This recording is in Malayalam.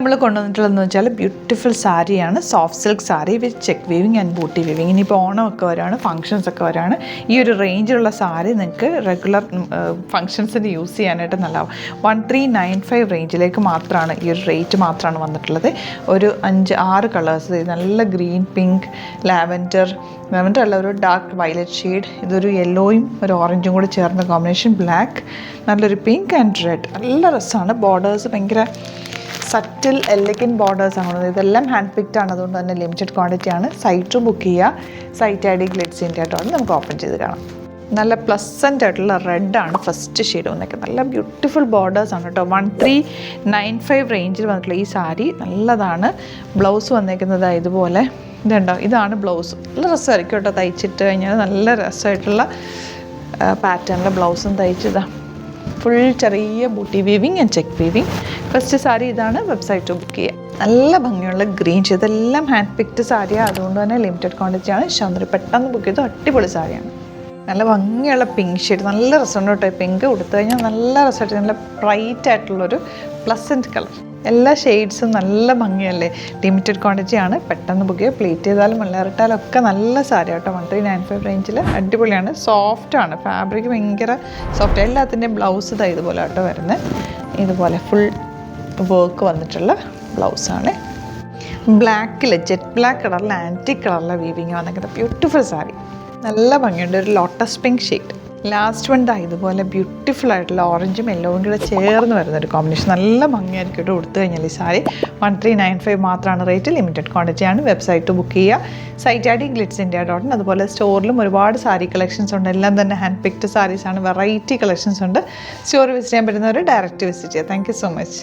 നമ്മൾ കൊണ്ടുവന്നിട്ടുള്ളതെന്ന് വെച്ചാൽ ബ്യൂട്ടിഫുൾ സാരിയാണ്. Soft silk sari with check weaving and booty weaving. ഇനിയിപ്പോൾ ഓണമൊക്കെ വരാണ്, ഫംഗ്ഷൻസ് ഒക്കെ വരാണ്. ഈ ഒരു റേഞ്ചിലുള്ള സാരി നിങ്ങൾക്ക് റെഗുലർ ഫംഗ്ഷൻസിന് യൂസ് ചെയ്യാനായിട്ട് നല്ലതാവും. 1395 റേഞ്ചിലേക്ക് മാത്രമാണ് ഈ ഒരു റേറ്റ് മാത്രമാണ് വന്നിട്ടുള്ളത്. ഒരു 5-6 കളേഴ്സ്, നല്ല ഗ്രീൻ, പിങ്ക്, ലാവൻഡർ അല്ല, ഒരു ഡാർക്ക് വയലറ്റ് ഷെയ്ഡ്, ഇതൊരു യെല്ലോയും ഒരു ഓറഞ്ചും കൂടി ചേർന്ന കോമ്പിനേഷൻ, ബ്ലാക്ക്, നല്ലൊരു പിങ്ക് ആൻഡ് റെഡ്. നല്ല രസമാണ്. ബോർഡേഴ്സ് ഭയങ്കര സറ്റിൽ എലഗൻറ്റ് ബോർഡേഴ്സാണ്. ഇതെല്ലാം ഹാൻഡ് പിക്ഡ് ആണ്, അതുകൊണ്ട് തന്നെ ലിമിറ്റഡ് ക്വാണ്ടിറ്റി ആണ്. സൈറ്റ് ബുക്ക് ചെയ്യുക. സൈറ്റ് ഐ ഡി ഗ്ലിറ്റ്സിൻ്റെ ആയിട്ടാണ് നമുക്ക് ഓപ്പൺ ചെയ്ത് കാണാം. നല്ല പ്ലസൻ്റ് ആയിട്ടുള്ള റെഡാണ് ഫസ്റ്റ് ഷെയ്ഡ് വന്നേക്കുന്നത്. നല്ല ബ്യൂട്ടിഫുൾ ബോർഡേഴ്സാണ് കേട്ടോ. 1395 റേഞ്ചിൽ വന്നിട്ടുള്ള ഈ സാരി നല്ലതാണ്. ബ്ലൗസ് വന്നേക്കുന്നത് ഇതുപോലെ ഇതുണ്ടോ, ഇതാണ് ബ്ലൗസ്. നല്ല രസമായിരിക്കും കേട്ടോ തയ്ച്ചിട്ട് കഴിഞ്ഞാൽ. നല്ല രസമായിട്ടുള്ള പാറ്റേണിലെ ബ്ലൗസും തയ്ച്ചതാണ്. ഫുൾ ചെറിയ booty weaving and check weaving. First sari ഇതാണ്. വെബ്സൈറ്റ് ബുക്ക് ചെയ്യുക. നല്ല ഭംഗിയുള്ള ഗ്രീൻ ഷെയ്ഡ്, ഇതെല്ലാം ഹാൻഡ് പിക്ഡ് സാരിയാണ്, അതുകൊണ്ട് തന്നെ ലിമിറ്റഡ് ക്വാണ്ടിറ്റിയാണ്. ശാന്തരി പെട്ടെന്ന് ബുക്ക് ചെയ്ത് അടിപൊളി സാരിയാണ്. നല്ല ഭംഗിയുള്ള പിങ്ക് ഷെയ്ഡ്, നല്ല രസമുണ്ട് കേട്ടോ. പിങ്ക് കൊടുത്തു കഴിഞ്ഞാൽ നല്ല രസമായിട്ട്, നല്ല ബ്രൈറ്റ് ആയിട്ടുള്ളൊരു പ്ലസൻറ്റ് കളർ. എല്ലാ ഷെയ്ഡ്സും നല്ല ഭംഗിയല്ലേ. ലിമിറ്റഡ് ക്വാണ്ടിറ്റിയാണ്, പെട്ടെന്ന് ബുക്ക് ചെയ്യുക. പ്ലേറ്റ് ചെയ്താലും മലയാറിട്ടാലും ഒക്കെ നല്ല സാരി കേട്ടോ. 1395 റേഞ്ചിൽ അടിപൊളിയാണ്. സോഫ്റ്റാണ്, ഫാബ്രിക് ഭയങ്കര സോഫ്റ്റ്. എല്ലാത്തിൻ്റെയും ബ്ലൗസ് ഇതുപോലെ കേട്ടോ വരുന്നത്. ഇതുപോലെ ഫുൾ വർക്ക് വന്നിട്ടുള്ള ബ്ലൗസാണ്. ബ്ലാക്കിൽ ജെറ്റ് ബ്ലാക്ക് കളറിൽ ആൻറ്റിക് കളറിലെ വീവിങ് വന്നിരിക്കുന്നത് ബ്യൂട്ടിഫുൾ സാരി. നല്ല ഭംഗിയുണ്ട്. ഒരു lotus pink shade. Last one ഇതുപോലെ ബ്യൂട്ടിഫുൾ ആയിട്ടുള്ള ഓറഞ്ചും യെല്ലോവും കൂടെ ചേർന്ന് വരുന്നൊരു കോമ്പിനേഷൻ. നല്ല ഭംഗിയായിരിക്കും കേട്ടോ കൊടുത്തു കഴിഞ്ഞാൽ ഈ സാരി. 1395 മാത്രമാണ് റേറ്റ്. ലിമിറ്റഡ് ക്വാണ്ടിറ്റിയാണ്. വെബ്സൈറ്റ് ബുക്ക് ചെയ്യുക. സൈറ്റ് ഐ ഡി glitzindia.in. അതുപോലെ സ്റ്റോറിലും ഒരുപാട് സാരി കളക്ഷൻസ് ഉണ്ട്. എല്ലാം തന്നെ ഹാൻഡ് പിക്ഡ് സാരീസാണ്. വെറൈറ്റി കളക്ഷൻസ് ഉണ്ട്. സ്റ്റോർ വിസിറ്റ് ചെയ്യാൻ പറ്റുന്നവർ ഡയറക്റ്റ് വിസിറ്റ് ചെയ്യുക. Thank you so much.